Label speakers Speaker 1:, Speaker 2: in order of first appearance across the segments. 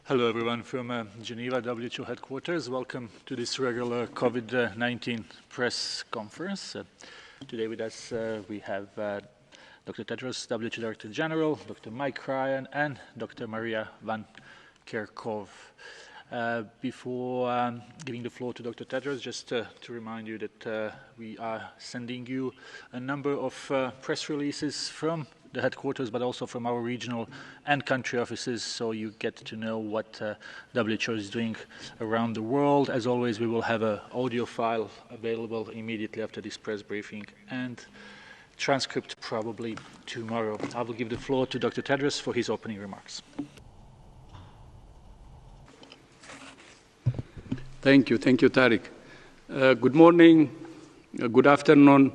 Speaker 1: Hello everyone from Geneva WHO headquarters. Welcome to this regular COVID-19 press conference. Today with us we have Dr. Tedros, WHO Director General, Dr. Mike Ryan and Dr. Maria Van Kerkhove. Before giving the floor to Dr. Tedros, just to remind you that we are sending you a number of press releases from the headquarters, but also from our regional and country offices, so you get to know what WHO is doing around the world. As always, we will have an audio file available immediately after this press briefing and transcript probably tomorrow. I will give the floor to Dr. Tedros for his opening remarks.
Speaker 2: Thank you, Tariq. Good morning, good afternoon,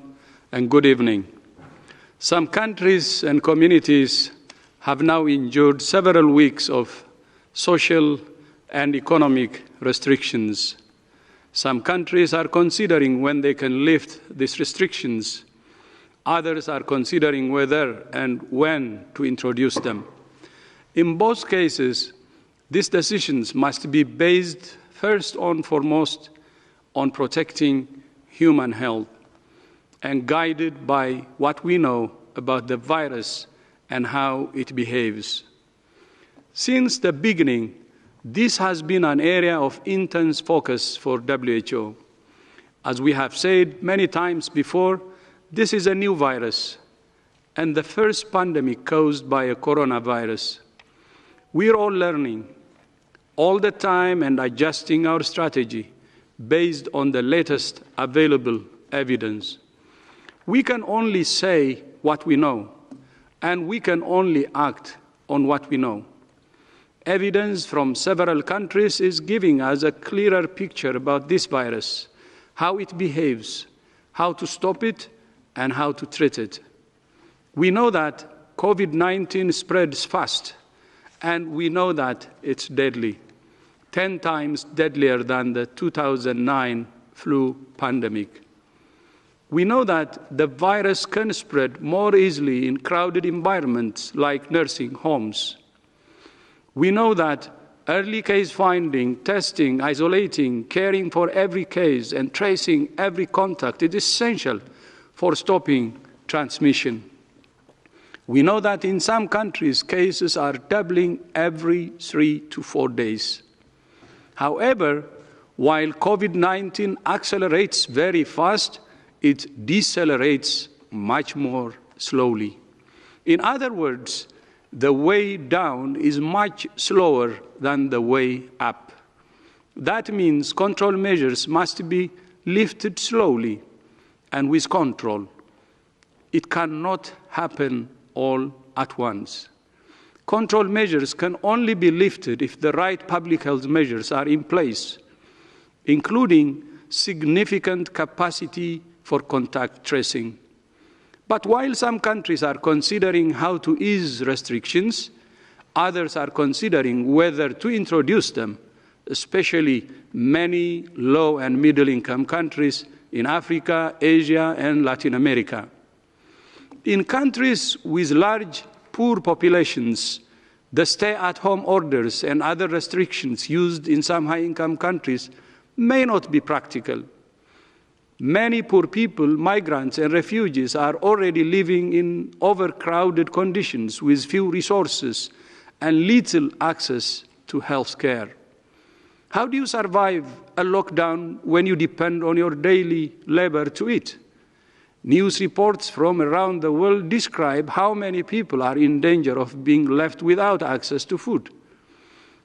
Speaker 2: and good evening. Some countries and communities have now endured several weeks of social and economic restrictions. Some countries are considering when they can lift these restrictions. Others are considering whether and when to introduce them. In both cases, these decisions must be based first and foremost on protecting human health and guided by what we know about the virus and how it behaves. Since the beginning, this has been an area of intense focus for WHO. As we have said many times before, this is a new virus and the first pandemic caused by a coronavirus. We're all learning all the time and adjusting our strategy based on the latest available evidence. We can only say what we know, and we can only act on what we know. Evidence from several countries is giving us a clearer picture about this virus, how it behaves, how to stop it, and how to treat it. We know that COVID-19 spreads fast, and we know that it's deadly, 10 times deadlier than the 2009 flu pandemic. We know that the virus can spread more easily in crowded environments like nursing homes. We know that early case finding, testing, isolating, caring for every case, and tracing every contact is essential for stopping transmission. We know that in some countries, cases are doubling every 3 to 4 days. However, while COVID-19 accelerates very fast, it decelerates much more slowly. In other words, the way down is much slower than the way up. That means control measures must be lifted slowly and with control. It cannot happen all at once. Control measures can only be lifted if the right public health measures are in place, including significant capacity for contact tracing. But while some countries are considering how to ease restrictions, others are considering whether to introduce them, especially many low and middle-income countries in Africa, Asia, and Latin America. In countries with large, poor populations, the stay-at-home orders and other restrictions used in some high-income countries may not be practical. Many poor people, migrants, and refugees are already living in overcrowded conditions with few resources and little access to health care. How do you survive a lockdown when you depend on your daily labor to eat? News reports from around the world describe how many people are in danger of being left without access to food.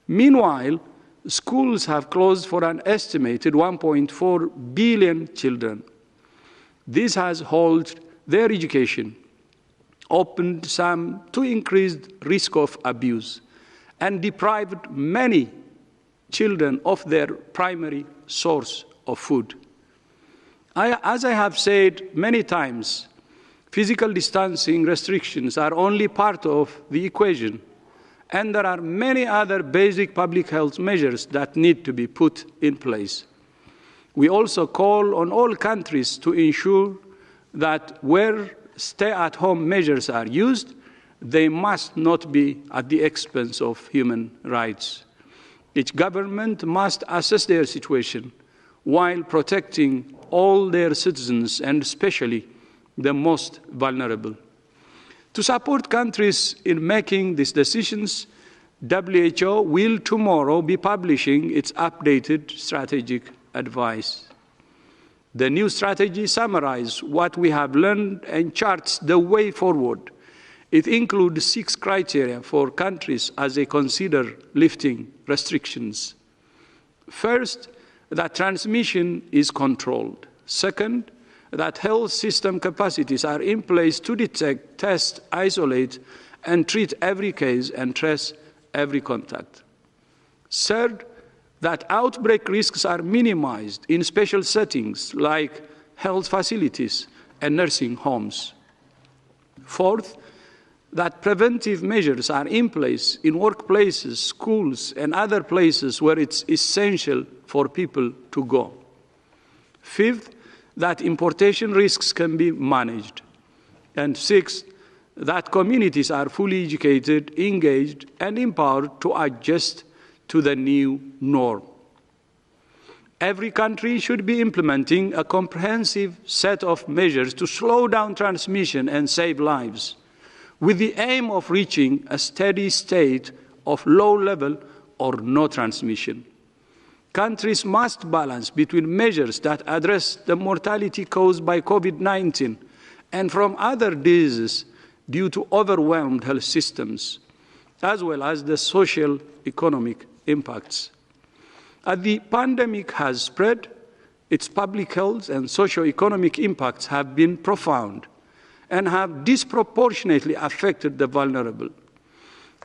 Speaker 2: Meanwhile, schools have closed for an estimated 1.4 billion children. This has halted their education, opened some to increased risk of abuse, and deprived many children of their primary source of food. As I have said many times, physical distancing restrictions are only part of the equation, and there are many other basic public health measures that need to be put in place. We also call on all countries to ensure that where stay-at-home measures are used, they must not be at the expense of human rights. Each government must assess their situation while protecting all their citizens and especially the most vulnerable. To support countries in making these decisions, WHO will tomorrow be publishing its updated strategic advice. The new strategy summarizes what we have learned and charts the way forward. It includes 6 criteria for countries as they consider lifting restrictions. First, that transmission is controlled. Second, that health system capacities are in place to detect, test, isolate, and treat every case and trace every contact. Third, that outbreak risks are minimized in special settings like health facilities and nursing homes. Fourth, that preventive measures are in place in workplaces, schools, and other places where it's essential for people to go. Fifth, that importation risks can be managed. And sixth, that communities are fully educated, engaged, and empowered to adjust to the new norm. Every country should be implementing a comprehensive set of measures to slow down transmission and save lives, with the aim of reaching a steady state of low level or no transmission. Countries must balance between measures that address the mortality caused by COVID-19 and from other diseases due to overwhelmed health systems, as well as the social economic impacts. As the pandemic has spread, its public health and socio-economic impacts have been profound and have disproportionately affected the vulnerable.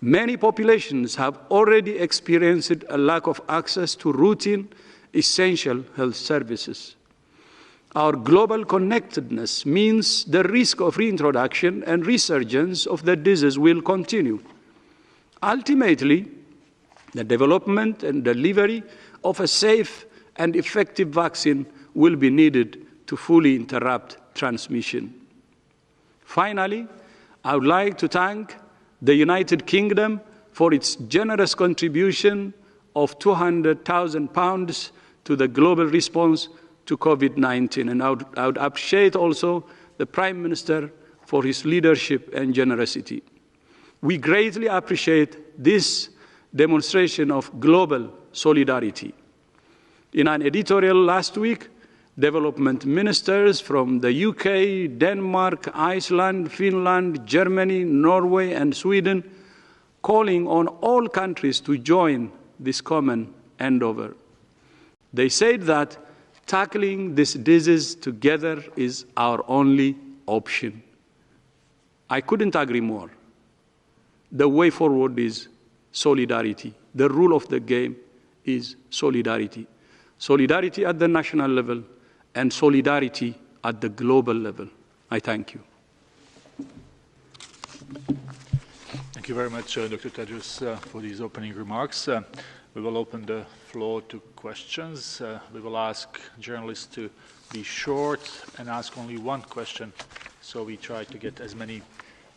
Speaker 2: Many populations have already experienced a lack of access to routine, essential health services. Our global connectedness means the risk of reintroduction and resurgence of the disease will continue. Ultimately, the development and delivery of a safe and effective vaccine will be needed to fully interrupt transmission. Finally, I would like to thank the United Kingdom for its generous contribution of £200,000 to the global response to COVID-19. And I would appreciate also the Prime Minister for his leadership and generosity. We greatly appreciate this demonstration of global solidarity. In an editorial last week, development ministers from the UK, Denmark, Iceland, Finland, Germany, Norway, and Sweden calling on all countries to join this common endeavor. They said that tackling this disease together is our only option. I couldn't agree more. The way forward is solidarity. The rule of the game is solidarity. Solidarity at the national level and solidarity at the global level. I thank you.
Speaker 1: Thank you very much, Dr. Tedros, for these opening remarks. We will open the floor to questions. We will ask journalists to be short and ask only one question, so we try to get as many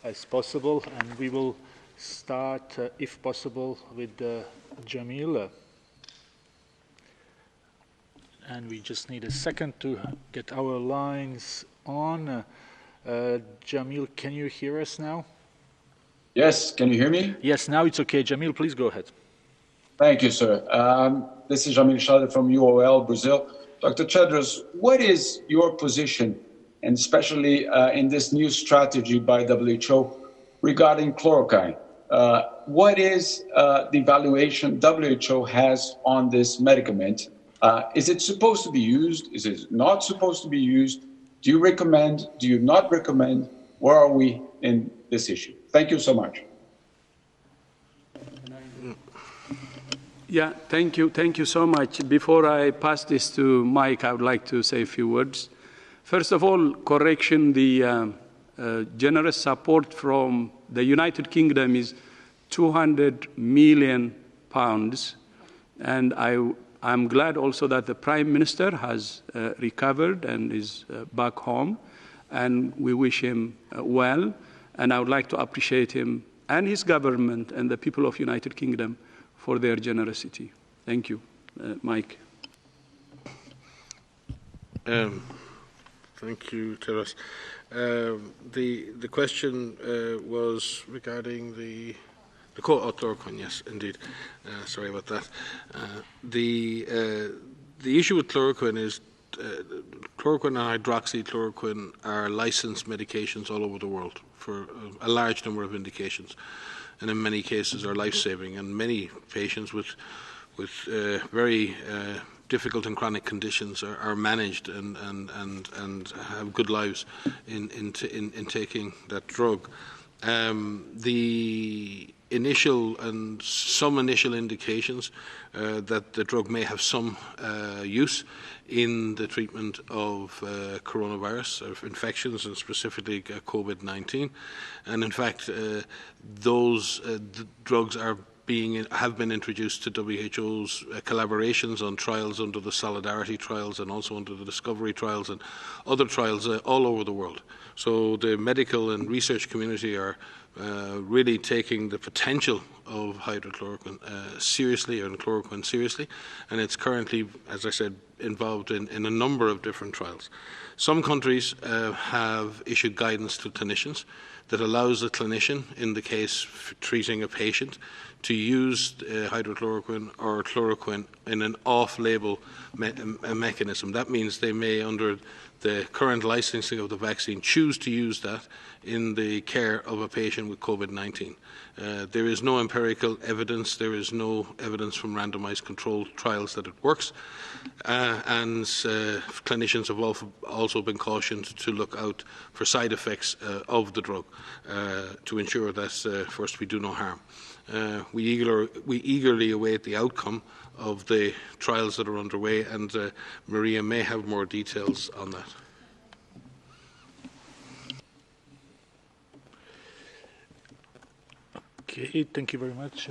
Speaker 1: as possible. And we will start, if possible, with Jamil. And we just need a second to get our lines on. Jamil, can you hear us now?
Speaker 3: Yes, can you hear me?
Speaker 1: Yes, now it's okay. Jamil, please go ahead.
Speaker 3: Thank you, sir. This is Jamil Shader from UOL, Brazil. Dr. Tedros, what is your position, and especially in this new strategy by WHO regarding chloroquine? What is the evaluation WHO has on this medicament? Is it supposed to be used? Is it not supposed to be used? Do you recommend? Do you not recommend? Where are we in this issue? Thank you so much.
Speaker 2: Yeah, thank you. Thank you so much. Before I pass this to Mike, I would like to say a few words. First of all, correction, the generous support from the United Kingdom is £200 million. And I'm glad also that the Prime Minister has recovered and is back home. And we wish him well. And I would like to appreciate him and his government and the people of United Kingdom for their generosity. Thank you. Mike.
Speaker 4: Thank you, Tedros. The question was regarding the chloroquine. Yes, indeed. Sorry about that. The issue with chloroquine is chloroquine and hydroxychloroquine are licensed medications all over the world for a large number of indications, and in many cases are life-saving. And many patients with very difficult and chronic conditions are managed and have good lives in taking that drug. The initial and some initial indications that the drug may have some use in the treatment of coronavirus, of infections, and specifically COVID-19. And in fact, those drugs have been introduced to WHO's collaborations on trials under the Solidarity trials and also under the Discovery trials and other trials all over the world. So the medical and research community are really taking the potential of hydrochloroquine seriously, and chloroquine seriously, and it's currently, as I said, involved in a number of different trials. Some countries have issued guidance to clinicians that allows the clinician, in the case treating a patient, to use hydrochloroquine or chloroquine in an off-label mechanism. That means they may, under the current licensing of the vaccine, choose to use that in the care of a patient with COVID-19. There is no empirical evidence, there is no evidence from randomized controlled trials that it works, and clinicians have also been cautioned to look out for side effects of the drug to ensure that, first, we do no harm. We eagerly await the outcome of the trials that are underway, and Maria may have more details on that.
Speaker 1: Okay, thank you very much.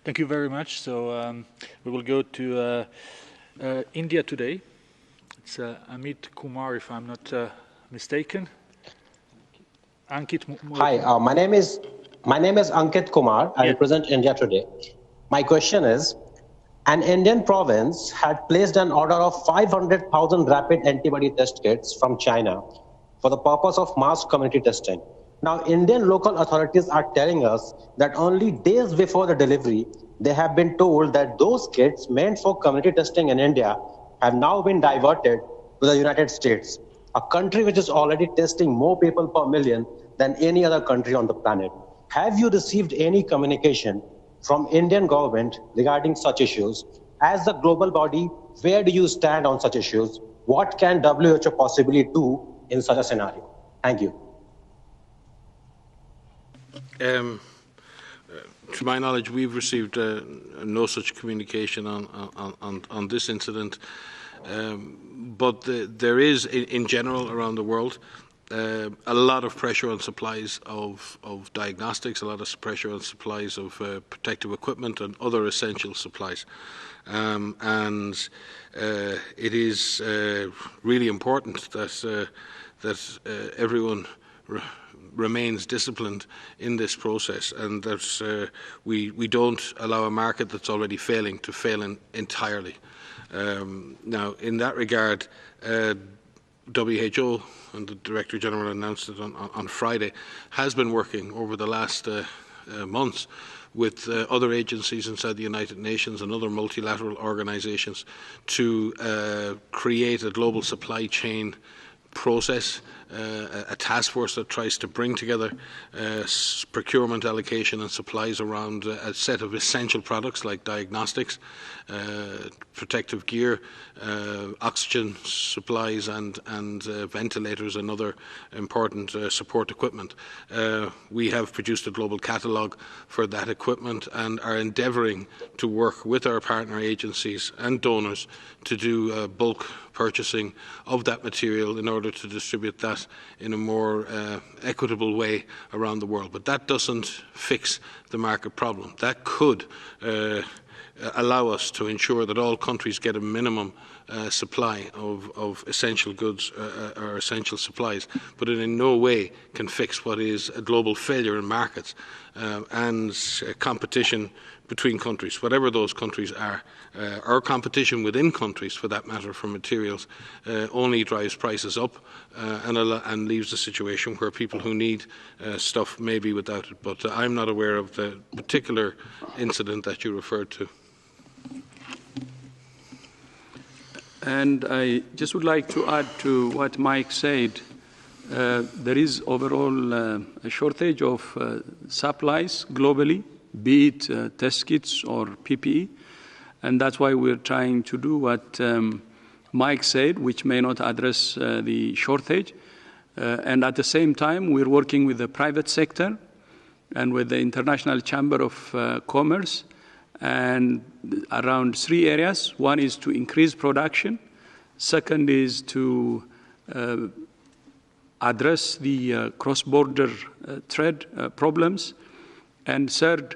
Speaker 1: Thank you very much. So we will go to India today. It's Amit Kumar, if I'm not mistaken. Ankit.
Speaker 5: Hi, my name is Ankit Kumar. I represent India today. My question is, an Indian province had placed an order of 500,000 rapid antibody test kits from China for the purpose of mass community testing. Now, Indian local authorities are telling us that only days before the delivery, they have been told that those kits meant for community testing in India have now been diverted to the United States, a country which is already testing more people per million than any other country on the planet. Have you received any communication from Indian government regarding such issues? As the global body, where do you stand on such issues? What can WHO possibly do in such a scenario? Thank you.
Speaker 4: To my knowledge, we've received no such communication on this incident, but there is, in general, around the world, a lot of pressure on supplies of diagnostics, a lot of pressure on supplies of protective equipment and other essential supplies. And it is really important that everyone remains disciplined in this process, and that we don't allow a market that's already failing to fail entirely. Now, in that regard, WHO, and the Director General announced it on Friday, has been working over the last months with other agencies inside the United Nations and other multilateral organisations to create a global supply chain process, a task force that tries to bring together procurement, allocation and supplies around a set of essential products like diagnostics, protective gear, oxygen supplies and ventilators and other important support equipment. We have produced a global catalogue for that equipment and are endeavouring to work with our partner agencies and donors to do bulk purchasing of that material in order to distribute that in a more equitable way around the world. But that doesn't fix the market problem. That could allow us to ensure that all countries get a minimum supply of essential goods or essential supplies, but it in no way can fix what is a global failure in markets and competition between countries, whatever those countries are. Our competition within countries, for that matter, for materials, only drives prices up and leaves a situation where people who need stuff may be without it. But I'm not aware of the particular incident that you referred to.
Speaker 2: And I just would like to add to what Mike said. There is overall a shortage of supplies globally, be it test kits or PPE. And that's why we're trying to do what Mike said, which may not address the shortage. And at the same time, we're working with the private sector and with the International Chamber of Commerce and around 3 areas. One is to increase production. Second is to address the cross-border trade problems. And third,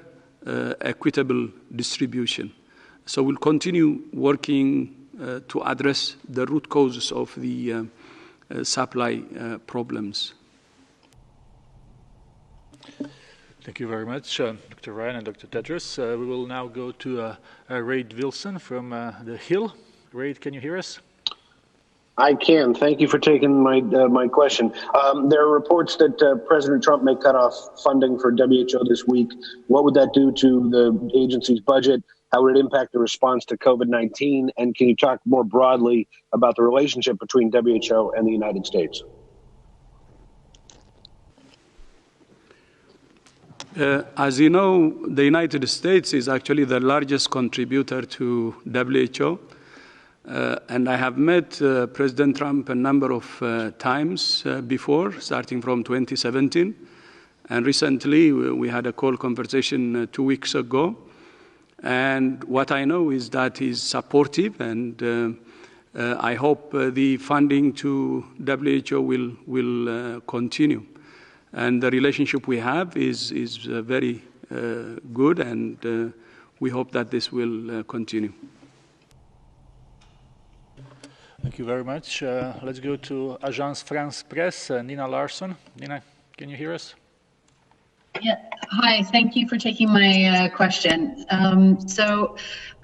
Speaker 2: equitable distribution. So we'll continue working to address the root causes of the supply problems.
Speaker 1: Thank you very much, Dr. Ryan and Dr. Tedros. We will now go to Reid Wilson from The Hill. Reid, can you hear us?
Speaker 6: I can. Thank you for taking my question. There are reports that President Trump may cut off funding for WHO this week. What would that do to the agency's budget? How would it impact the response to COVID-19? And can you talk more broadly about the relationship between WHO and the United States?
Speaker 2: As you know, the United States is actually the largest contributor to WHO. And I have met President Trump a number of times before, starting from 2017. And recently, we had a call conversation 2 weeks ago. And what I know is that he's supportive, and I hope the funding to WHO will continue. And the relationship we have is very good, and we hope that this will continue.
Speaker 1: Thank you very much. Let's go to Agence France Presse, Nina Larsson. Nina, can you hear us?
Speaker 7: Yeah. Hi, thank you for taking my question. So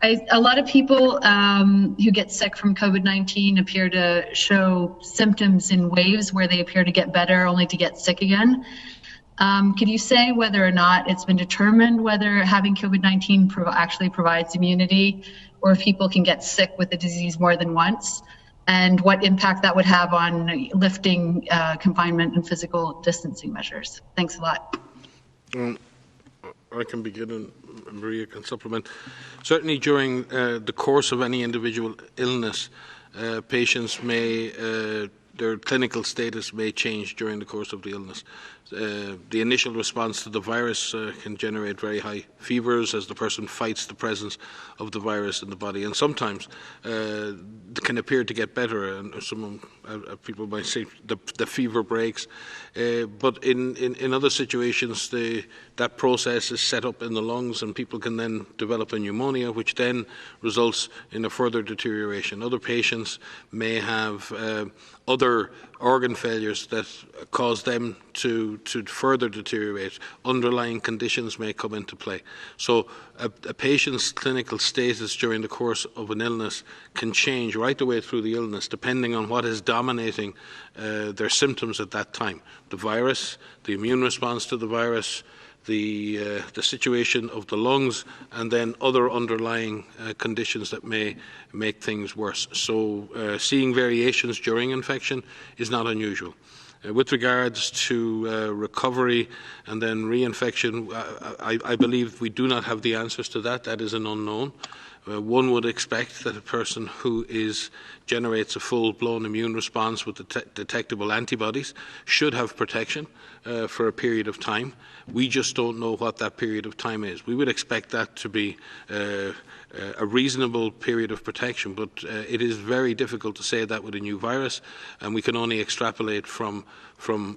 Speaker 7: a lot of people who get sick from COVID-19 appear to show symptoms in waves where they appear to get better only to get sick again. Could you say whether or not it's been determined whether having COVID-19 actually provides immunity, or if people can get sick with the disease more than once, and what impact that would have on lifting confinement and physical distancing measures? Thanks a lot.
Speaker 4: I can begin and Maria can supplement. Certainly during the course of any individual illness, patients may, their clinical status may change during the course of the illness. The initial response to the virus can generate very high fevers as the person fights the presence of the virus in the body, and sometimes can appear to get better, and some people might say the fever breaks. But in other situations, that process is set up in the lungs, and people can then develop a pneumonia, which then results in a further deterioration. Other patients may have other organ failures that cause them to further deteriorate. Underlying conditions may come into play. So a patient's clinical status during the course of an illness can change right the way through the illness, depending on what is dominating their symptoms at that time. The virus, the immune response to the virus, the situation of the lungs, and then other underlying conditions that may make things worse. So seeing variations during infection is not unusual. With regards to recovery and then reinfection, I believe we do not have the answers to that. That is an unknown. One would expect that a person who generates a full-blown immune response with detectable antibodies should have protection for a period of time. We just don't know what that period of time is. We would expect that to be a reasonable period of protection, but it is very difficult to say that with a new virus, and we can only extrapolate from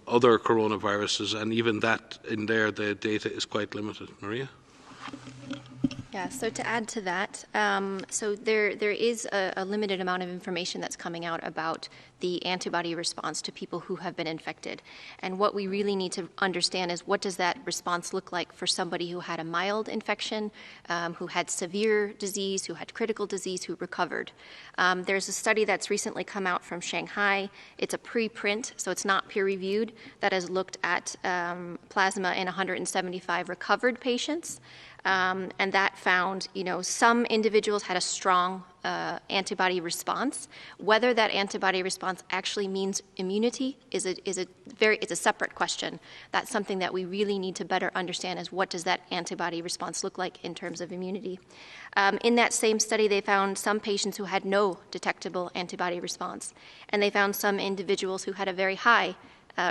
Speaker 4: other coronaviruses, and even that in there, the data is quite limited. Maria?
Speaker 8: Yeah, so to add to that, so there is a limited amount of information that's coming out about the antibody response to people who have been infected. And what we really need to understand is what does that response look like for somebody who had a mild infection, who had severe disease, who had critical disease, who recovered. There's a study that's recently come out from Shanghai. It's a preprint, so it's not peer-reviewed, that has looked at plasma in 175 recovered patients. And that found, some individuals had a strong antibody response. Whether that antibody response actually means immunity is a separate question. That's something that we really need to better understand, is what does that antibody response look like in terms of immunity. In that same study, they found some patients who had no detectable antibody response, and they found some individuals who had a very high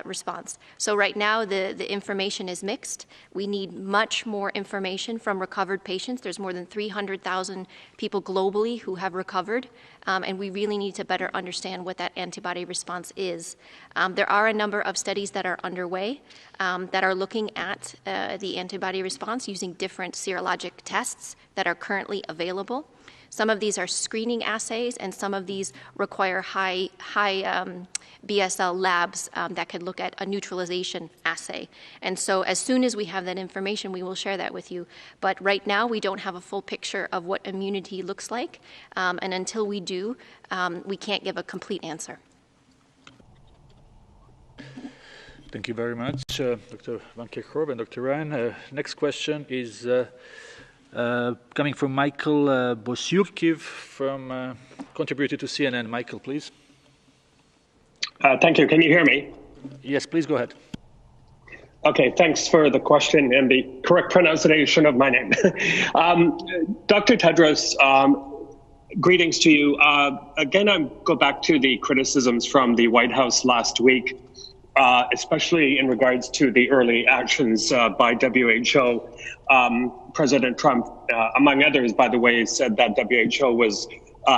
Speaker 8: response. So right now, the information is mixed. We need much more information from recovered patients. There's more than 300,000 people globally who have recovered, and we really need to better understand what that antibody response is. There are a number of studies that are underway that are looking at the antibody response using different serologic tests that are currently available. Some of these are screening assays, and some of these require high BSL labs that could look at a neutralization assay. And so as soon as we have that information, we will share that with you. But right now, we don't have a full picture of what immunity looks like. And until we do, we can't give a complete answer.
Speaker 1: Thank you very much, Dr. Van Kerkhove and Dr. Ryan. Next question is coming from Michael Bosyurkiv, contributor to CNN. Michael, please.
Speaker 9: Thank you. Can you hear me?
Speaker 1: Yes, please go ahead.
Speaker 9: Okay, thanks for the question and the correct pronunciation of my name. Dr. Tedros, greetings to you. Again, I go back to the criticisms from the White House last week, especially in regards to the early actions by WHO. President Trump, among others, by the way, said that WHO was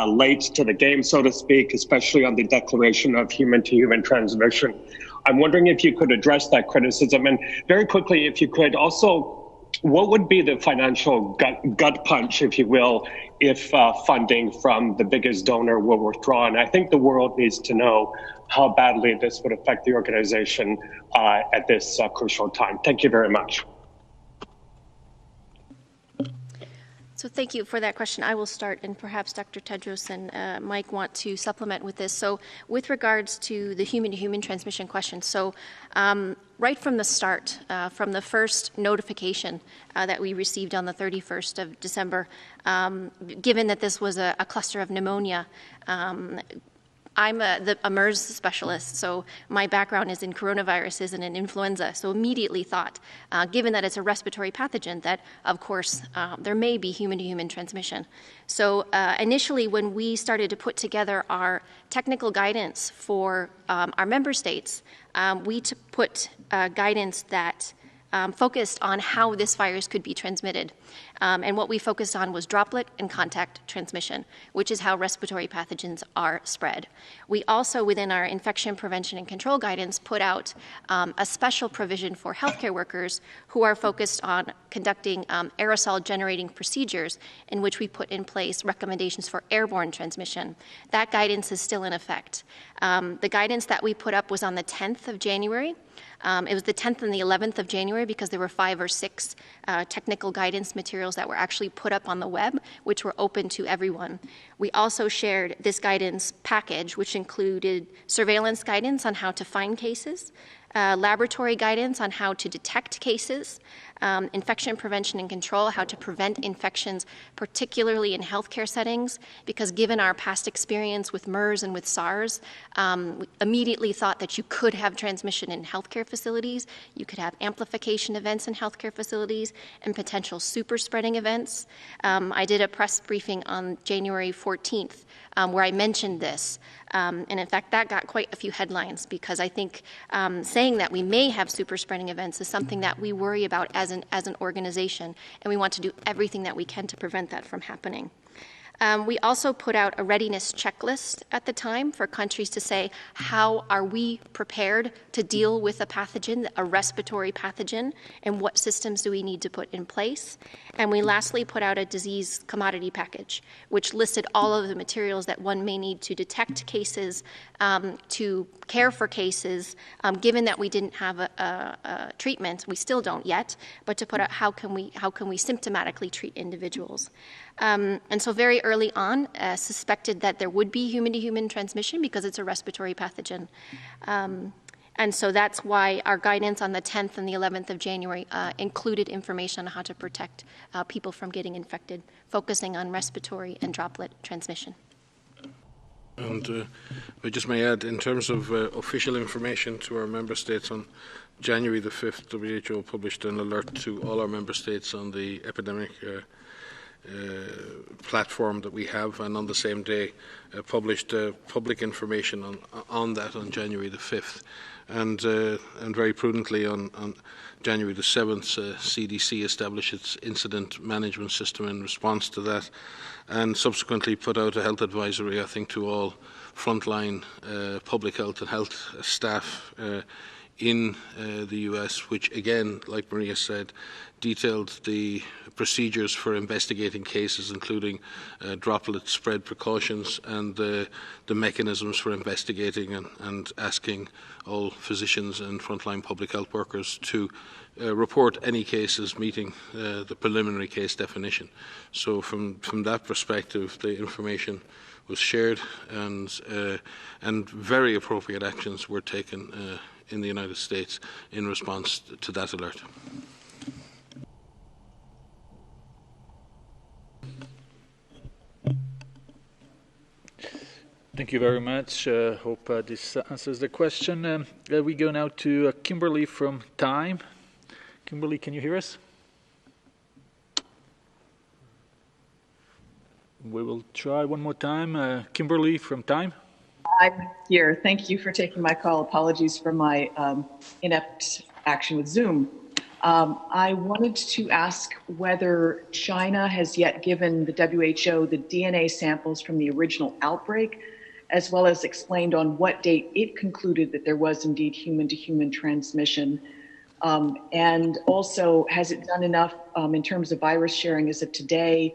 Speaker 9: late to the game, so to speak, especially on the declaration of human-to-human transmission. I'm wondering if you could address that criticism, and very quickly, if you could also, what would be the financial gut punch, if you will, if funding from the biggest donor were withdrawn? I think the world needs to know how badly this would affect the organization at this crucial time. Thank you very much.
Speaker 8: So thank you for that question. I will start, and perhaps Dr. Tedros and Mike want to supplement with this. So with regards to the human-to-human transmission question, so right from the start, from the first notification that we received on the 31st of December, given that this was a cluster of pneumonia, I'm a MERS specialist, so my background is in coronaviruses and in influenza. So immediately thought, given that it's a respiratory pathogen, that of course there may be human-to-human transmission. So initially, when we started to put together our technical guidance for our member states, we put guidance that focused on how this virus could be transmitted. And what we focused on was droplet and contact transmission, which is how respiratory pathogens are spread. We also, within our infection prevention and control guidance, put out a special provision for healthcare workers who are focused on conducting aerosol-generating procedures, in which we put in place recommendations for airborne transmission. That guidance is still in effect. The guidance that we put up was on the 10th of January. It was the 10th and the 11th of January because there were 5 or 6 technical guidance materials that were actually put up on the web, which were open to everyone. We also shared this guidance package, which included surveillance guidance on how to find cases, laboratory guidance on how to detect cases, infection prevention and control, how to prevent infections, particularly in healthcare settings, because given our past experience with MERS and with SARS, we immediately thought that you could have transmission in healthcare facilities, you could have amplification events in healthcare facilities, and potential super spreading events. I did a press briefing on January 14th where I mentioned this. And in fact, that got quite a few headlines because I think saying that we may have super spreading events is something that we worry about as an organization, and we want to do everything that we can to prevent that from happening. We also put out a readiness checklist at the time for countries to say, how are we prepared to deal with a pathogen, a respiratory pathogen, and what systems do we need to put in place? And we lastly put out a disease commodity package, which listed all of the materials that one may need to detect cases, to care for cases, given that we didn't have a treatment, we still don't yet, but to put out how can we symptomatically treat individuals. And so very early on, suspected that there would be human-to-human transmission because it's a respiratory pathogen. And so that's why our guidance on the 10th and the 11th of January included information on how to protect people from getting infected, focusing on respiratory and droplet transmission.
Speaker 4: And I just may add, in terms of official information to our member states, on January the 5th, WHO published an alert to all our member states on the epidemic platform that we have, and on the same day published public information on that on January the 5th. And very prudently on January the 7th, CDC established its incident management system in response to that, and subsequently put out a health advisory, I think, to all frontline public health and health staff in the US, which again, like Maria said, detailed the procedures for investigating cases, including droplet spread precautions and the mechanisms for investigating and asking all physicians and frontline public health workers to report any cases meeting the preliminary case definition. So from that perspective, the information was shared, and very appropriate actions were taken in the United States in response to that alert.
Speaker 1: Thank you very much. Hope this answers the question. We go now to Kimberly from Time. Kimberly, can you hear us? We will try one more time. Kimberly from Time.
Speaker 10: I'm here. Thank you for taking my call. Apologies for my inept action with Zoom. I wanted to ask whether China has yet given the WHO the DNA samples from the original outbreak, as well as explained on what date it concluded that there was indeed human-to-human transmission. And also, has it done enough in terms of virus sharing as of today?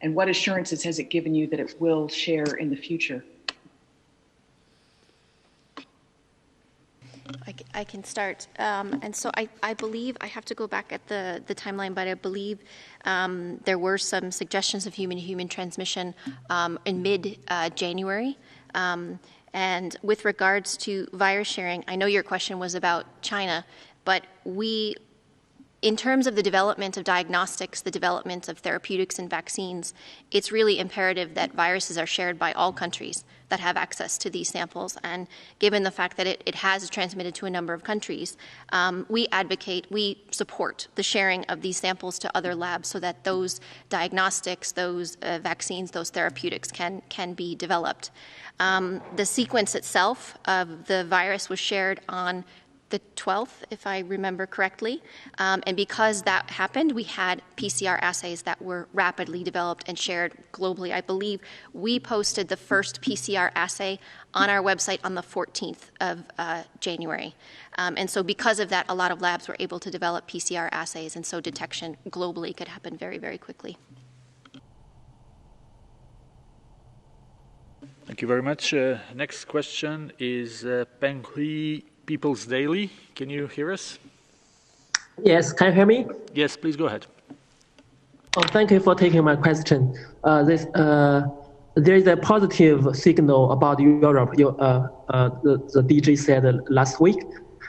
Speaker 10: And what assurances has it given you that it will share in the future?
Speaker 8: I can start. And so I believe, I have to go back at the timeline, but I believe there were some suggestions of human-to-human transmission in mid-January. And with regards to virus sharing, I know your question was about China, but in terms of the development of diagnostics, the development of therapeutics and vaccines, it's really imperative that viruses are shared by all countries that have access to these samples. And given the fact that it has transmitted to a number of countries, we support the sharing of these samples to other labs so that those diagnostics, those vaccines, those therapeutics can be developed. The sequence itself of the virus was shared on the 12th, if I remember correctly. And because that happened, we had PCR assays that were rapidly developed and shared globally. I believe we posted the first PCR assay on our website on the 14th of January. And so because of that, a lot of labs were able to develop PCR assays, and so detection globally could happen very, very quickly.
Speaker 1: Thank you very much. Next question is Peng Hui, People's Daily. Can you hear us?
Speaker 11: Yes, can you hear me?
Speaker 1: Yes, please go ahead.
Speaker 11: Oh, thank you for taking my question. There is a positive signal about Europe, the DG said last week.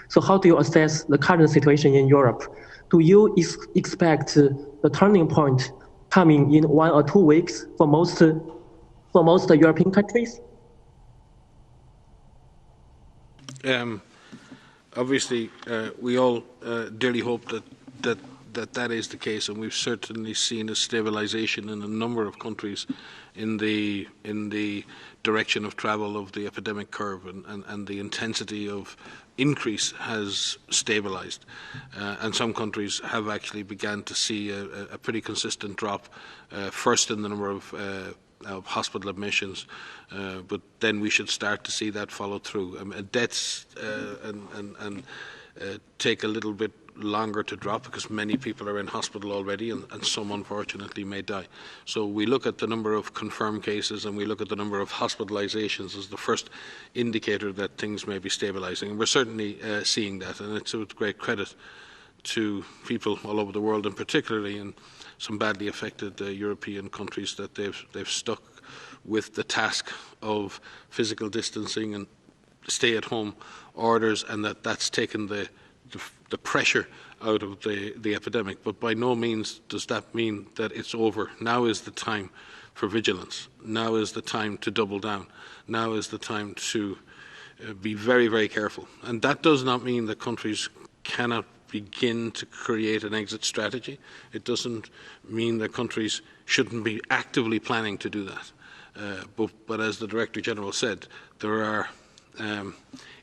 Speaker 11: So how do you assess the current situation in Europe? Do you expect the turning point coming in 1 or 2 weeks for most European countries?
Speaker 4: Obviously, we all dearly hope that is the case, and we've certainly seen a stabilization in a number of countries in the direction of travel of the epidemic curve, and the intensity of increase has stabilized. And some countries have actually begun to see a pretty consistent drop, first in the number of hospital admissions, but then we should start to see that follow through. Deaths take a little bit longer to drop because many people are in hospital already, and some unfortunately may die. So we look at the number of confirmed cases and we look at the number of hospitalizations as the first indicator that things may be stabilizing. And we're certainly seeing that, and it's with great credit to people all over the world, and particularly in some badly affected European countries, that they've stuck with the task of physical distancing and stay-at-home orders, and that's taken the pressure out of the epidemic. But by no means does that mean that it's over. Now is the time for vigilance. Now is the time to double down. Now is the time to be very, very careful. And that does not mean that countries cannot begin to create an exit strategy. It doesn't mean that countries shouldn't be actively planning to do that. But as the Director General said, there are,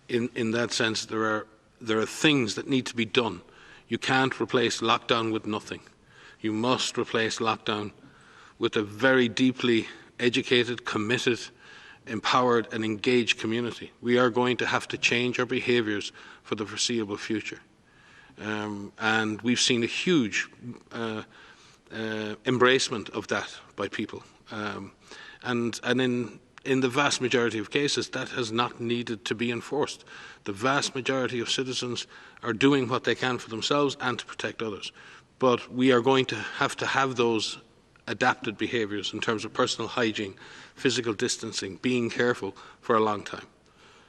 Speaker 4: in that sense, there are things that need to be done. You can't replace lockdown with nothing. You must replace lockdown with a very deeply educated, committed, empowered and engaged community. We are going to have to change our behaviours for the foreseeable future. And we've seen a huge embracement of that by people. And in the vast majority of cases, that has not needed to be enforced. The vast majority of citizens are doing what they can for themselves and to protect others. But we are going to have those adapted behaviours in terms of personal hygiene, physical distancing, being careful for a long time.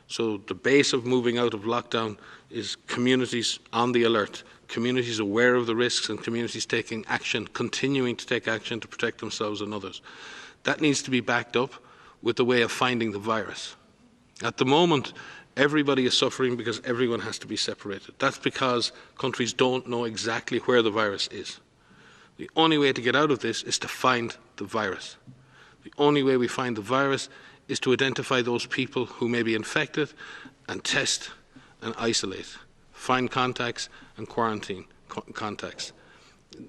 Speaker 4: So the base of moving out of lockdown is communities on the alert, communities aware of the risks, and communities taking action, continuing to take action to protect themselves and others. That needs to be backed up with a way of finding the virus. At the moment, everybody is suffering because everyone has to be separated. That's because countries don't know exactly where the virus is. The only way to get out of this is to find the virus. The only way we find the virus is to identify those people who may be infected and test and isolate, find contacts and quarantine contacts.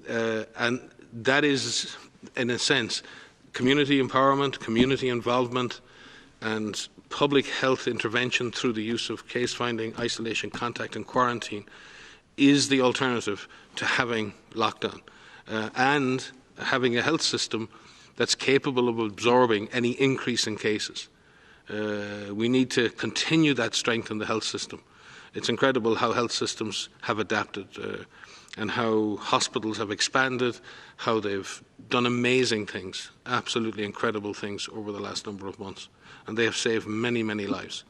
Speaker 4: And that is, in a sense, community empowerment, community involvement, and public health intervention through the use of case finding, isolation, contact and quarantine is the alternative to having lockdown and having a health system that's capable of absorbing any increase in cases. We need to continue that strength in the health system. It's incredible how health systems have adapted and how hospitals have expanded, how they've done amazing things, absolutely incredible things over the last number of months. And they have saved many, many lives.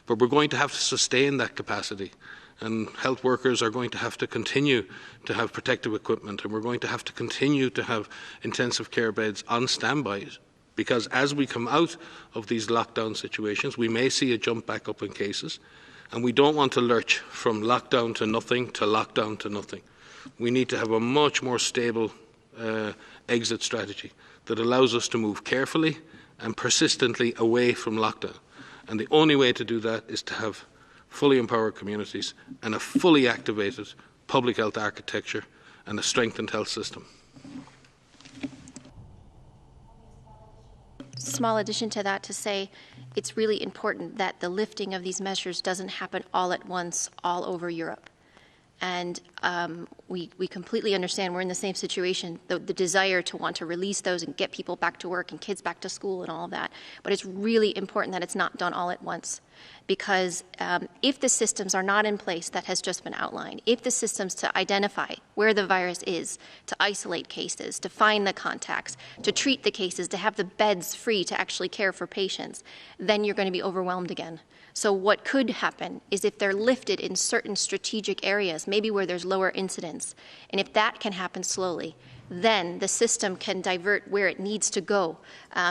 Speaker 4: But we're going to have to sustain that capacity. And health workers are going to have to continue to have protective equipment, and we're going to have to continue to have intensive care beds on standby, because as we come out of these lockdown situations, we may see a jump back up in cases, and we don't want to lurch from lockdown to nothing to lockdown to nothing. We need to have a much more stable exit strategy that allows us to move carefully and persistently away from lockdown. And the only way to do that is to have fully empowered communities and a fully activated public health architecture and a strengthened health system.
Speaker 8: Small addition to that to say it's really important that the lifting of these measures doesn't happen all at once all over Europe. And we completely understand we're in the same situation, the desire to want to release those and get people back to work and kids back to school and all of that. But it's really important that it's not done all at once. Because if the systems are not in place that has just been outlined, if the systems to identify where the virus is, to isolate cases, to find the contacts, to treat the cases, to have the beds free to actually care for patients, then you're going to be overwhelmed again. So what could happen is if they're lifted in certain strategic areas, maybe where there's lower incidence, and if that can happen slowly, then the system can divert where it needs to go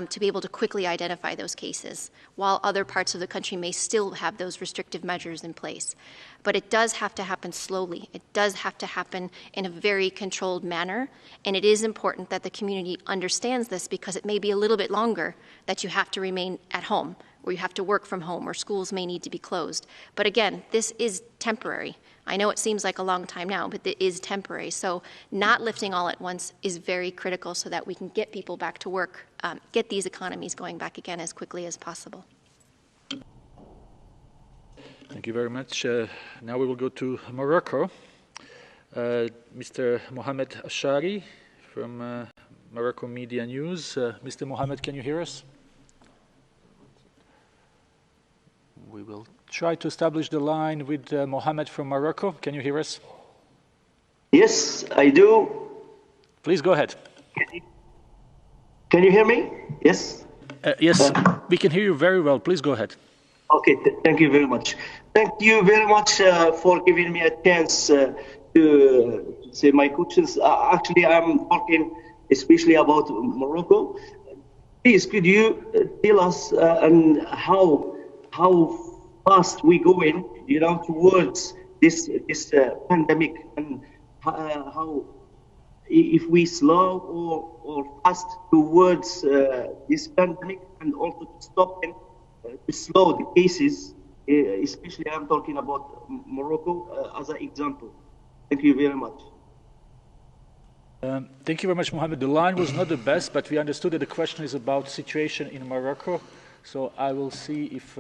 Speaker 8: to be able to quickly identify those cases, while other parts of the country may still have those restrictive measures in place. But it does have to happen slowly. It does have to happen in a very controlled manner, and it is important that the community understands this, because it may be a little bit longer that you have to remain at home or you have to work from home, or schools may need to be closed. But again, this is temporary. I know it seems like a long time now, but it is temporary. So not lifting all at once is very critical so that we can get people back to work, get these economies going back again as quickly as possible.
Speaker 1: Thank you very much. Now we will go to Morocco. Mr. Mohamed Ashari from Morocco Media News. Mr. Mohamed, can you hear us? We will try to establish the line with Mohamed from Morocco. Can you hear us?
Speaker 12: Yes, I do.
Speaker 1: Please go ahead.
Speaker 12: Can you hear me? Yes?
Speaker 1: Yes, we can hear you very well. Please go ahead.
Speaker 12: Okay, thank you very much. Thank you very much for giving me a chance to say my questions. Actually, I'm talking especially about Morocco. Please, could you tell us and how fast we going, towards this pandemic, and how if we slow or fast towards this pandemic, and also to stop and to slow the cases, especially I'm talking about Morocco as an example. Thank you very much.
Speaker 1: Thank you very much, Mohammed. The line was not the best, but we understood that the question is about situation in Morocco. So I will see if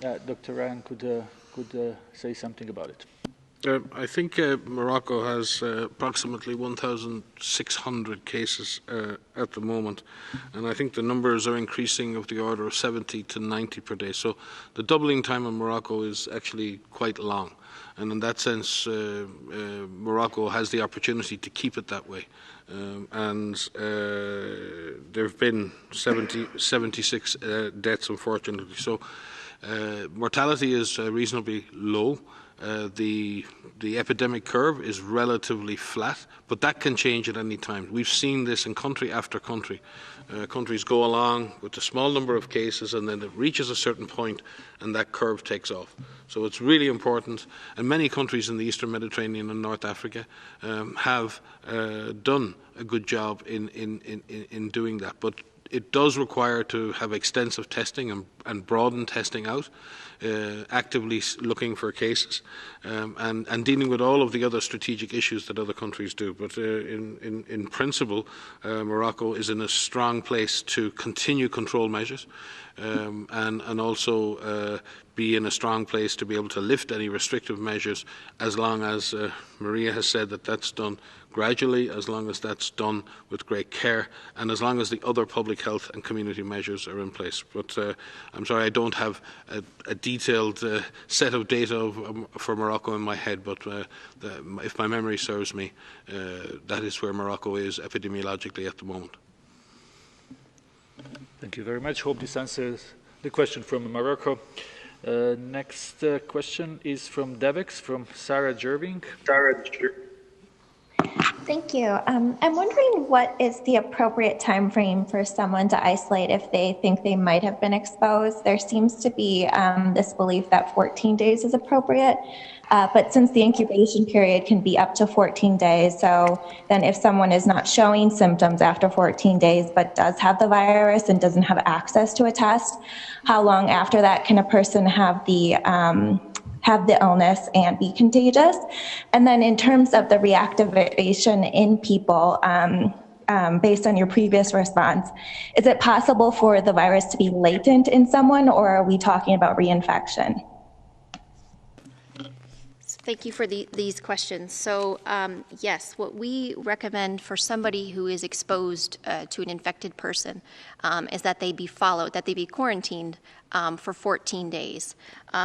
Speaker 1: Dr. Ryan could say something about it.
Speaker 4: I think Morocco has approximately 1,600 cases at the moment, and I think the numbers are increasing of the order of 70 to 90 per day. So the doubling time in Morocco is actually quite long, and in that sense, Morocco has the opportunity to keep it that way. There have been 76 deaths, unfortunately. So mortality is reasonably low. The epidemic curve is relatively flat, but that can change at any time. We've seen this in country after country. Countries go along with a small number of cases, and then it reaches a certain point and that curve takes off. So it's really important, and many countries in the Eastern Mediterranean and North Africa have done a good job in doing that. But it does require to have extensive testing and broaden testing out, actively looking for cases, and dealing with all of the other strategic issues that other countries do. But in principle, Morocco is in a strong place to continue control measures, and also be in a strong place to be able to lift any restrictive measures, as long as Maria has said that that's done gradually, as long as that's done with great care, and as long as the other public health and community measures are in place. But I'm sorry, I don't have a detailed set of data for Morocco in my head, but if my memory serves me, that is where Morocco is epidemiologically at the moment.
Speaker 1: Thank you very much. Hope this answers the question from Morocco. Next question is from Devex, from Sarah Jerving.
Speaker 13: Thank you. I'm wondering what is the appropriate time frame for someone to isolate if they think they might have been exposed. There seems to be this belief that 14 days is appropriate, but since the incubation period can be up to 14 days, so then if someone is not showing symptoms after 14 days but does have the virus and doesn't have access to a test, how long after that can a person have the illness and be contagious? And then in terms of the reactivation in people, based on your previous response, is it possible for the virus to be latent in someone, or are we talking about reinfection?
Speaker 8: Thank you for these questions. So yes, what we recommend for somebody who is exposed to an infected person is that they be followed, that they be quarantined for 14 days.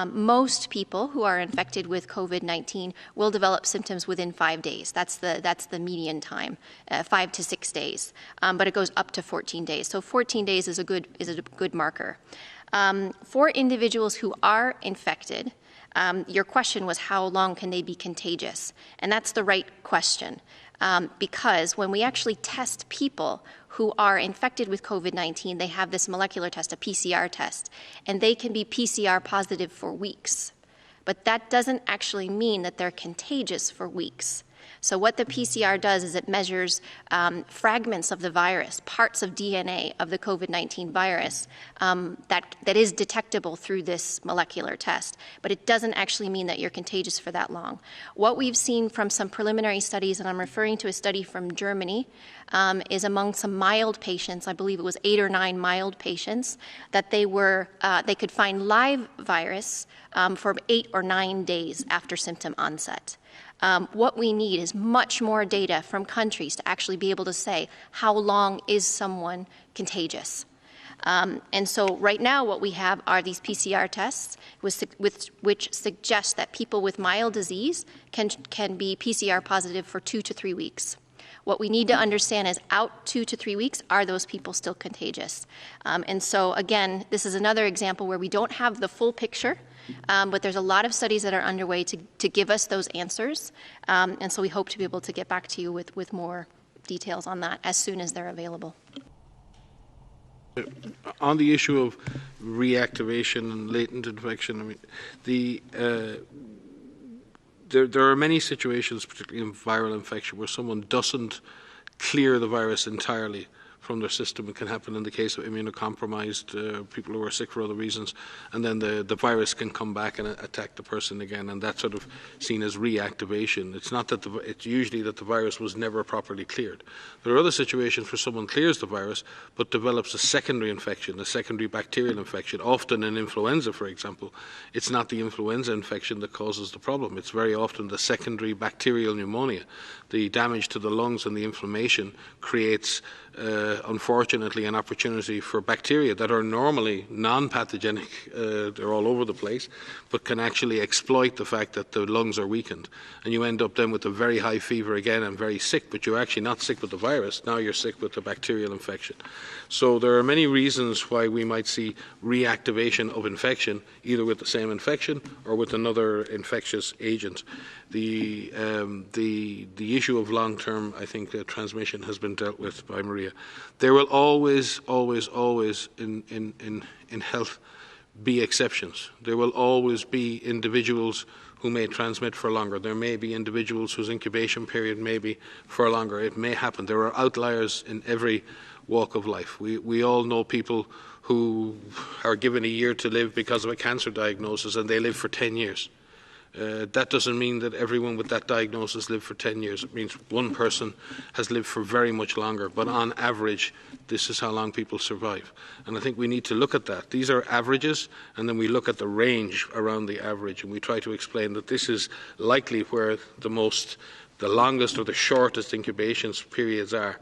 Speaker 8: Most people who are infected with COVID-19 will develop symptoms within 5 days. That's the median time, 5 to 6 days. But it goes up to 14 days. So 14 days is a good marker. For individuals who are infected, your question was how long can they be contagious? And that's the right question, because when we actually test people who are infected with COVID-19, they have this molecular test, a PCR test, and they can be PCR positive for weeks. But that doesn't actually mean that they're contagious for weeks. So what the PCR does is it measures fragments of the virus, parts of DNA of the COVID-19 virus that is detectable through this molecular test. But it doesn't actually mean that you're contagious for that long. What we've seen from some preliminary studies, and I'm referring to a study from Germany, is among some mild patients, I believe it was 8 or 9 mild patients, that they could find live virus for 8 or 9 days after symptom onset. What we need is much more data from countries to actually be able to say how long is someone contagious. And so right now what we have are these PCR tests which suggest that people with mild disease can be PCR positive for 2 to 3 weeks. What we need to understand is out 2 to 3 weeks, are those people still contagious? And so again, this is another example where we don't have the full picture, but there's a lot of studies that are underway to give us those answers. And so we hope to be able to get back to you with more details on that as soon as they're available.
Speaker 4: On the issue of reactivation and latent infection, I mean, there are many situations, particularly in viral infection, where someone doesn't clear the virus entirely from their system. It can happen in the case of immunocompromised people who are sick for other reasons, and then the virus can come back and attack the person again, and that's sort of seen as reactivation. It's not that it's usually that the virus was never properly cleared. There are other situations where someone clears the virus but develops a secondary infection, a secondary bacterial infection. Often in influenza, for example, it's not the influenza infection that causes the problem. It's very often the secondary bacterial pneumonia. The damage to the lungs and the inflammation creates, unfortunately, an opportunity for bacteria that are normally non-pathogenic, they're all over the place, but can actually exploit the fact that the lungs are weakened. And you end up then with a very high fever again and very sick, but you're actually not sick with the virus, now you're sick with the bacterial infection. So there are many reasons why we might see reactivation of infection, either with the same infection or with another infectious agent. The issue of long-term, I think, transmission has been dealt with by Maria. There will always in health be exceptions. There will always be individuals who may transmit for longer. There may be individuals whose incubation period may be for longer. It may happen. There are outliers in every walk of life. We all know people who are given a year to live because of a cancer diagnosis and they live for 10 years. That doesn't mean that everyone with that diagnosis lived for 10 years. It means one person has lived for very much longer, but on average, this is how long people survive. And I think we need to look at that. These are averages, and then we look at the range around the average, and we try to explain that this is likely where the longest or the shortest incubation periods are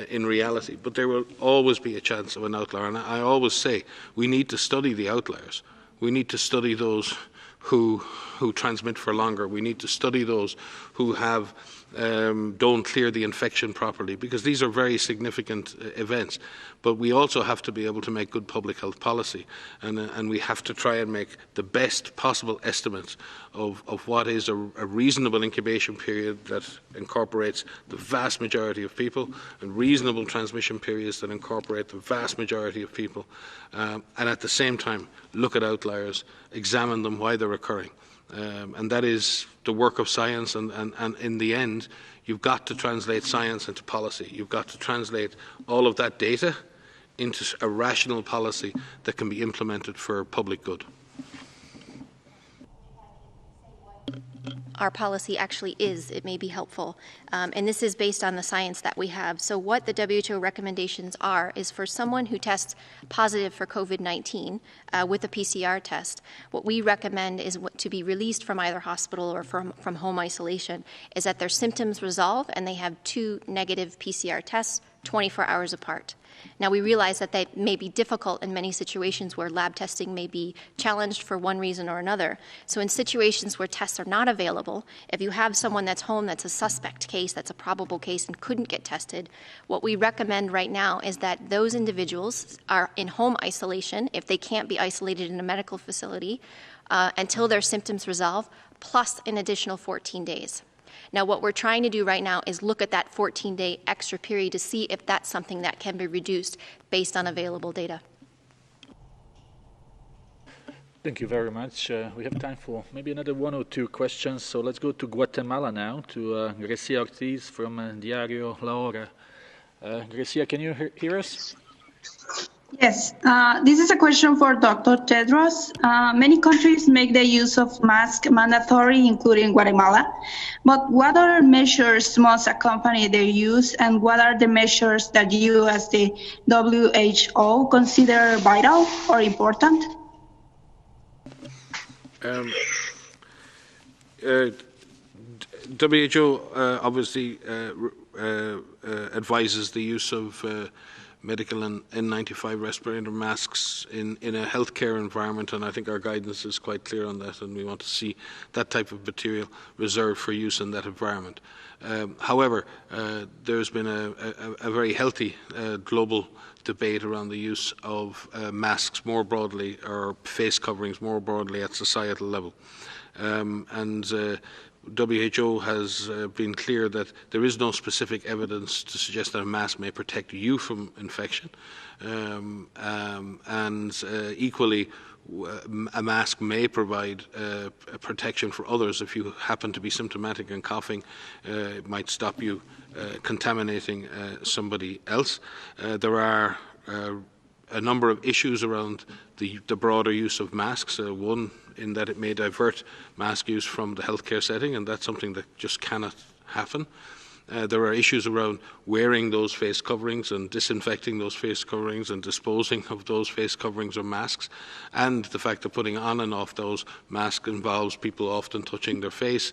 Speaker 4: in reality. But there will always be a chance of an outlier. And I always say we need to study the outliers. We need to study those who transmit for longer. We need to study those who don't clear the infection properly, because these are very significant events. But we also have to be able to make good public health policy, and we have to try and make the best possible estimates of what is a reasonable incubation period that incorporates the vast majority of people, and reasonable transmission periods that incorporate the vast majority of people, and at the same time look at outliers, examine them, why they're occurring. And that is the work of science, and in the end, you've got to translate science into policy. You've got to translate all of that data into a rational policy that can be implemented for public good.
Speaker 8: Our policy actually is. It may be helpful. And this is based on the science that we have. So what the WHO recommendations are is for someone who tests positive for COVID-19 with a PCR test, what we recommend is to be released from either hospital or from home isolation is that their symptoms resolve and they have 2 negative PCR tests 24 hours apart. Now, we realize that that may be difficult in many situations where lab testing may be challenged for one reason or another. So in situations where tests are not available, if you have someone that's home that's a suspect case, that's a probable case and couldn't get tested, what we recommend right now is that those individuals are in home isolation if they can't be isolated in a medical facility until their symptoms resolve, plus an additional 14 days. Now, what we're trying to do right now is look at that 14-day extra period to see if that's something that can be reduced based on available data.
Speaker 1: Thank you very much. We have time for maybe another one or two questions. So let's go to Guatemala now, to Grecia Ortiz from Diario La Hora. Grecia, can you hear us?
Speaker 14: Yes, this is a question for Dr. Tedros. Many countries make the use of masks mandatory, including Guatemala. But what other measures must accompany their use, and what are the measures that you, as the WHO, consider vital or important?
Speaker 4: WHO obviously advises the use of medical and N95 respirator masks in a healthcare environment, and I think our guidance is quite clear on that, and we want to see that type of material reserved for use in that environment. However, there's been a very healthy global debate around the use of masks more broadly, or face coverings more broadly at societal level. WHO has been clear that there is no specific evidence to suggest that a mask may protect you from infection, equally a mask may provide protection for others. If you happen to be symptomatic and coughing, it might stop you contaminating somebody else. There are a number of issues around the broader use of masks. One, in that it may divert mask use from the healthcare setting, and that's something that just cannot happen. There are issues around wearing those face coverings and disinfecting those face coverings and disposing of those face coverings or masks, and the fact that putting on and off those masks involves people often touching their face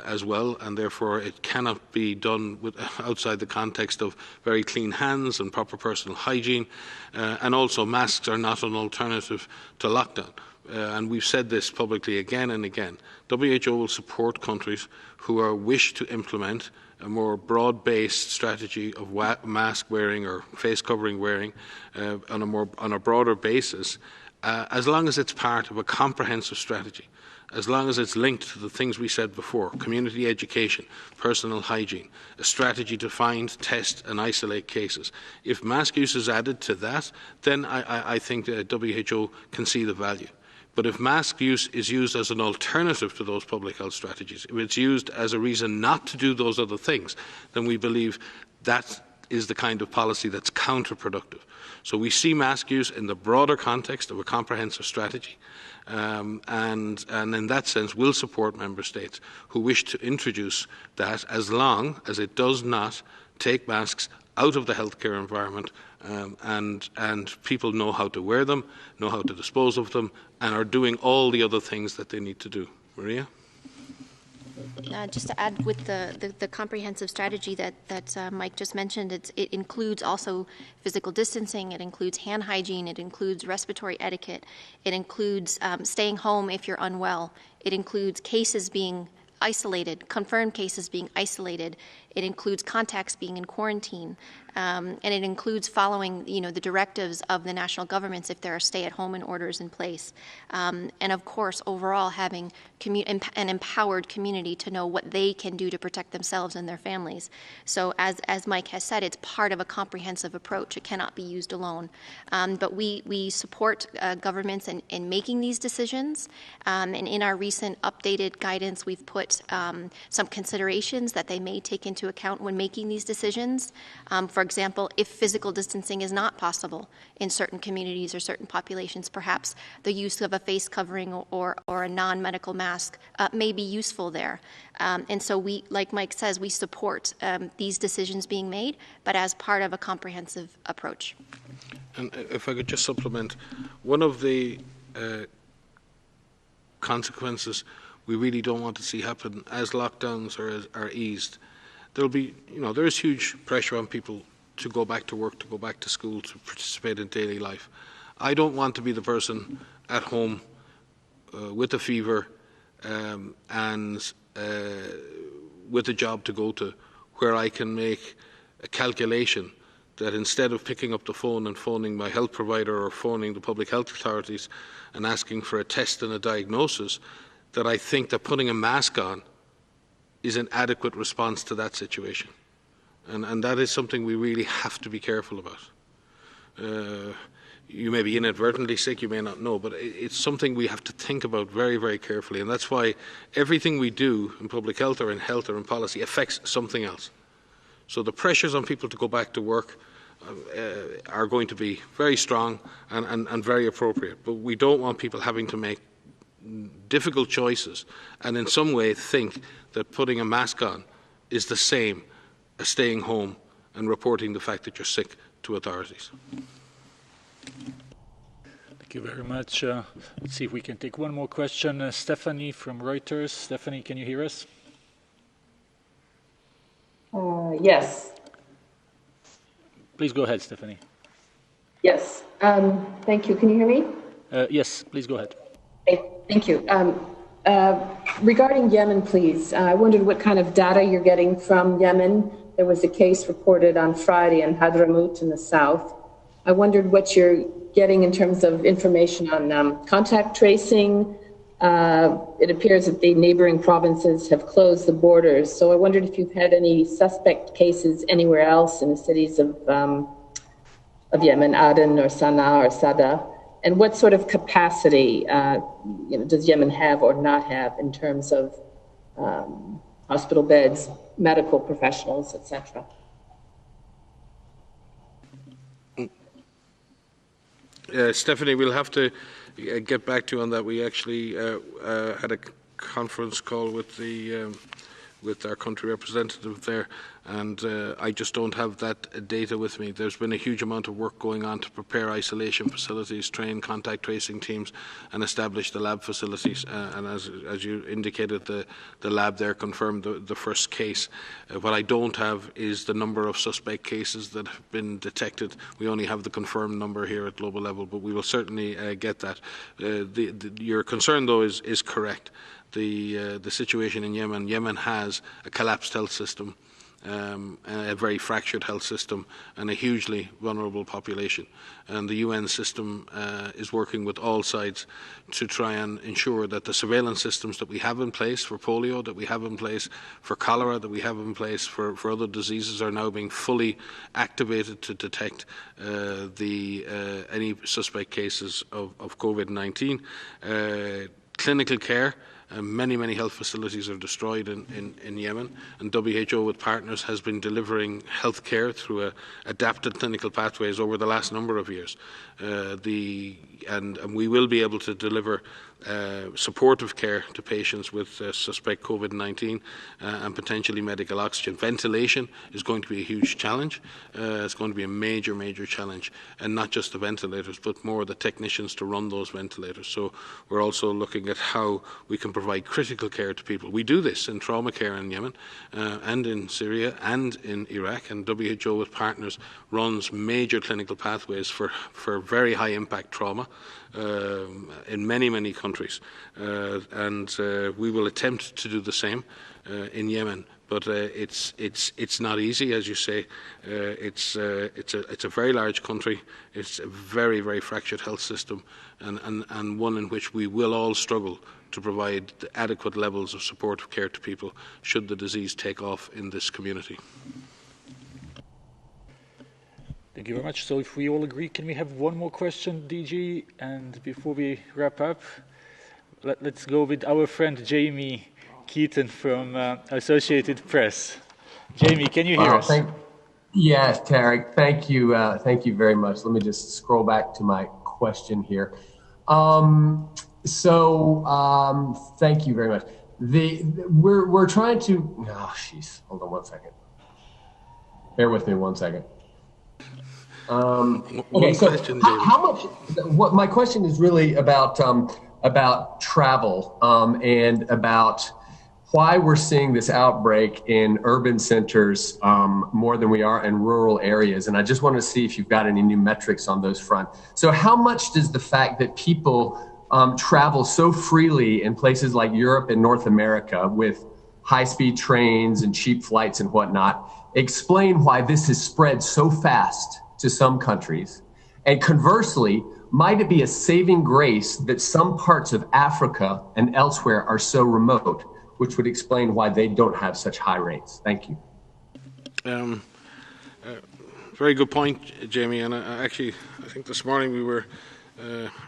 Speaker 4: as well, and therefore it cannot be done outside the context of very clean hands and proper personal hygiene. And also, masks are not an alternative to lockdown. And we've said this publicly again and again. WHO will support countries who wish to implement a more broad-based strategy of mask wearing or face covering wearing on a broader basis, as long as it's part of a comprehensive strategy, as long as it's linked to the things we said before: community education, personal hygiene, a strategy to find, test and isolate cases. If mask use is added to that, then I think the WHO can see the value. But if mask use is used as an alternative to those public health strategies, if it's used as a reason not to do those other things, then we believe that is the kind of policy that's counterproductive. So we see mask use in the broader context of a comprehensive strategy, and in that sense we'll support member states who wish to introduce that, as long as it does not take masks out of the healthcare environment, and people know how to wear them, know how to dispose of them, and are doing all the other things that they need to do. Maria?
Speaker 8: Just to add, with the comprehensive strategy that Mike just mentioned, it includes also physical distancing, it includes hand hygiene, it includes respiratory etiquette, it includes staying home if you're unwell, it includes cases being isolated, confirmed cases being isolated, it includes contacts being in quarantine, and it includes following, the directives of the national governments if there are stay-at-home orders in place, and of course, overall having an empowered community to know what they can do to protect themselves and their families. So, as Mike has said, it's part of a comprehensive approach. It cannot be used alone. But we support governments in making these decisions. And in our recent updated guidance, we've put some considerations that they may take into account when making these decisions. For example, if physical distancing is not possible in certain communities or certain populations, perhaps the use of a face covering or a non-medical mask may be useful there. And so we, like Mike says, we support these decisions being made, but as part of a comprehensive approach.
Speaker 4: And if I could just supplement, one of the consequences we really don't want to see happen as lockdowns are eased, there is huge pressure on people to go back to work, to go back to school, to participate in daily life. I don't want to be the person at home with a fever and with a job to go to, where I can make a calculation that instead of picking up the phone and phoning my health provider or phoning the public health authorities and asking for a test and a diagnosis, that I think that putting a mask on is an adequate response to that situation. And that is something we really have to be careful about. you may be inadvertently sick, you may not know, but it's something we have to think about very, very carefully. And that's why everything we do in public health or in policy affects something else. So the pressures on people to go back to work are going to be very strong and very appropriate. But we don't want people having to make difficult choices and in some way think that putting a mask on is the same as staying home and reporting the fact that you're sick to authorities.
Speaker 1: Thank you very much. Let's see if we can take one more question. Stephanie from Reuters. Stephanie, can you hear us?
Speaker 15: Yes.
Speaker 1: Please go ahead, Stephanie.
Speaker 15: Yes. Thank you. Can you hear me?
Speaker 1: Yes, please go ahead.
Speaker 15: Okay, thank you. Regarding Yemen, please, I wondered what kind of data you're getting from Yemen. There was a case reported on Friday in Hadramaut in the south. I wondered what you're getting in terms of information on contact tracing. It appears that the neighboring provinces have closed the borders. So I wondered if you've had any suspect cases anywhere else in the cities of Yemen, Aden or Sana'a or Sada, and what sort of capacity does Yemen have or not have in terms of hospital beds, medical professionals, etc.
Speaker 4: Stephanie, we'll have to get back to you on that. We actually had a conference call with our country representative there, and I just don't have that data with me. There's been a huge amount of work going on to prepare isolation facilities, train contact tracing teams, and establish the lab facilities. And as you indicated, the lab there confirmed the first case. What I don't have is the number of suspect cases that have been detected. We only have the confirmed number here at global level, but we will certainly get that. Your concern, though, is correct. The situation in Yemen. Yemen has a collapsed health system, a very fractured health system, and a hugely vulnerable population. And the UN system is working with all sides to try and ensure that the surveillance systems that we have in place for polio, that we have in place for cholera, that we have in place for other diseases are now being fully activated to detect any suspect cases of COVID-19. Clinical care. Many health facilities are destroyed in Yemen, and WHO with partners has been delivering health care through adapted clinical pathways over the last number of years. And we will be able to deliver supportive care to patients with suspect COVID-19 and potentially medical oxygen. Ventilation is going to be a huge challenge. It's going to be a major challenge, and not just the ventilators, but more the technicians to run those ventilators. So we're also looking at how we can provide critical care to people. We do this in trauma care in Yemen and in Syria and in Iraq, and WHO with partners runs major clinical pathways for very high impact trauma in many countries, and we will attempt to do the same in Yemen. But it's not easy, as you say. It's a very large country. It's a very fractured health system, and one in which we will all struggle to provide the adequate levels of supportive care to people should the disease take off in this community.
Speaker 1: Thank you very much. So if we all agree, can we have one more question, DG? And before we wrap up, let's go with our friend Jamie Keaton from Associated Press. Jamie, can you hear us?
Speaker 16: Yes, Tarek. Thank you. Thank you very much. Let me just scroll back to my question here. Thank you very much. We're trying to. Oh, jeez. Hold on one second. Bear with me 1 second. Okay, so how much? What my question is really about travel and about why we're seeing this outbreak in urban centers more than we are in rural areas. And I just want to see if you've got any new metrics on those front. So how much does the fact that people travel so freely in places like Europe and North America with high-speed trains and cheap flights and whatnot explain why this has spread so fast to some countries? And conversely, might it be a saving grace that some parts of Africa and elsewhere are so remote, which would explain why they don't have such high rates? Thank you.
Speaker 4: Very good point, Jamie. And I think this morning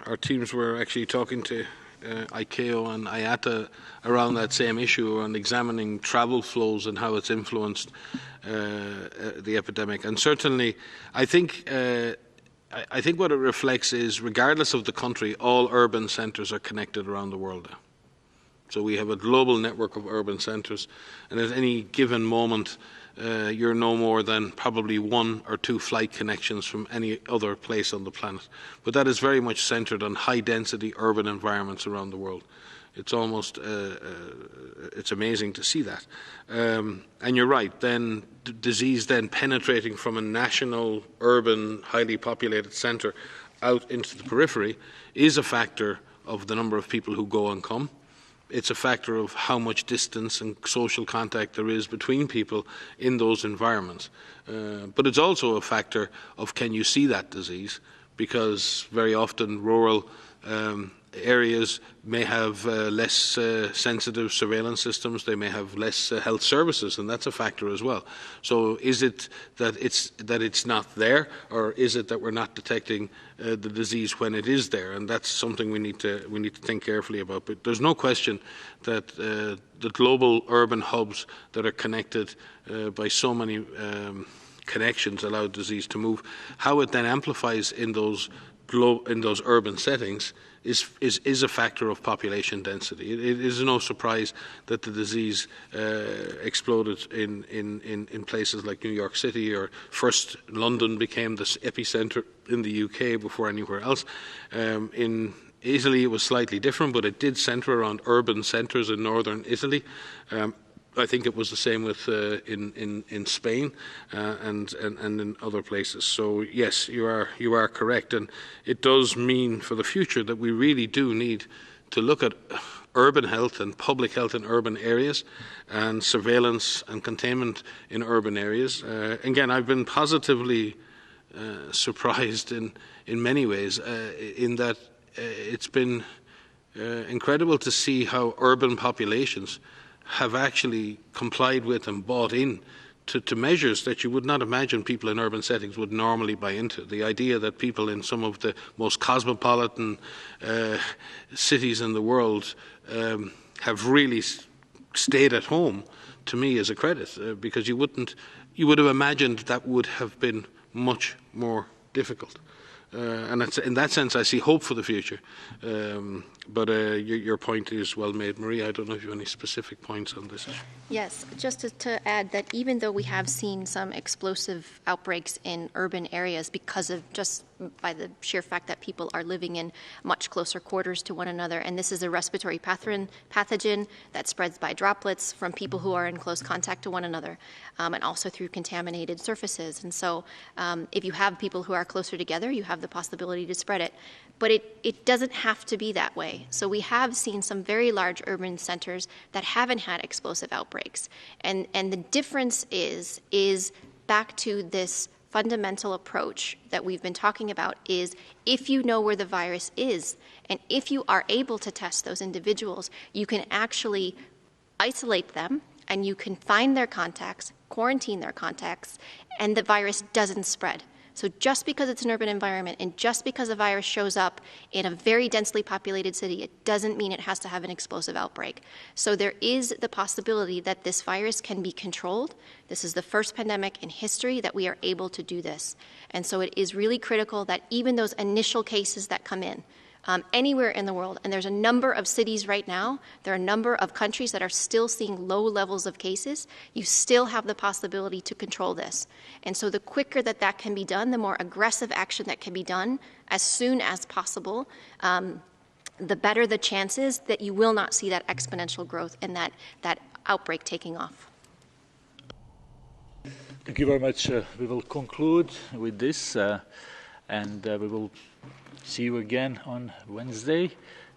Speaker 4: our teams were actually talking to ICAO and IATA around that same issue, on examining travel flows and how it's influenced the epidemic. And certainly, I think what it reflects is, regardless of the country, all urban centres are connected around the world now. So we have a global network of urban centres, and at any given moment, you're no more than probably 1 or 2 flight connections from any other place on the planet. But that is very much centred on high-density urban environments around the world. It's almost, it's amazing to see that. And you're right, then disease then penetrating from a national, urban, highly populated centre out into the periphery is a factor of the number of people who go and come. It's a factor of how much distance and social contact there is between people in those environments. But it's also a factor of, can you see that disease? Because very often rural areas may have less sensitive surveillance systems, they may have less health services, and that's a factor as well. So is it that it's not there, or is it that we're not detecting the disease when it is there? And that's something we need to think carefully about. But there's no question that the global urban hubs that are connected by so many connections allow disease to move. How it then amplifies in those urban settings is a factor of population density. It is no surprise that the disease exploded in places like New York City, or first London became the epicenter in the UK before anywhere else. In Italy it was slightly different, but it did centre around urban centres in northern Italy. I think it was the same with in Spain and in other places. So yes, you are correct, and it does mean for the future that we really do need to look at urban health and public health in urban areas, and surveillance and containment in urban areas. Again, I've been positively surprised in many ways in that it's been incredible to see how urban populations have actually complied with and bought in to measures that you would not imagine people in urban settings would normally buy into. The idea that people in some of the most cosmopolitan cities in the world have really stayed at home, to me, is a credit, because you would have imagined that would have been much more difficult. And in that sense, I see hope for the future. But your point is well made. Marie, I don't know if you have any specific points on this issue.
Speaker 8: Yes, just to add that even though we have seen some explosive outbreaks in urban areas because of just by the sheer fact that people are living in much closer quarters to one another, and this is a respiratory pathogen that spreads by droplets from people who are in close contact to one another, and also through contaminated surfaces. And so if you have people who are closer together, you have the possibility to spread it. But it doesn't have to be that way. So we have seen some very large urban centers that haven't had explosive outbreaks. And the difference is back to this fundamental approach that we've been talking about, is if you know where the virus is, and if you are able to test those individuals, you can actually isolate them, and you can find their contacts, quarantine their contacts, and the virus doesn't spread. So just because it's an urban environment and just because a virus shows up in a very densely populated city, it doesn't mean it has to have an explosive outbreak. So there is the possibility that this virus can be controlled. This is the first pandemic in history that we are able to do this. And so it is really critical that even those initial cases that come in, anywhere in the world, and there's a number of cities right now, there are a number of countries that are still seeing low levels of cases, you still have the possibility to control this. And so the quicker that can be done, the more aggressive action that can be done as soon as possible, the better the chances that you will not see that exponential growth and that outbreak taking off.
Speaker 1: Thank you very much. We will conclude with this, and we will see you again on Wednesday.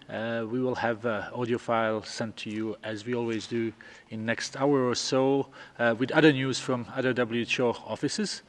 Speaker 1: We will have an audio file sent to you, as we always do, in next hour or so, with other news from other WHO offices.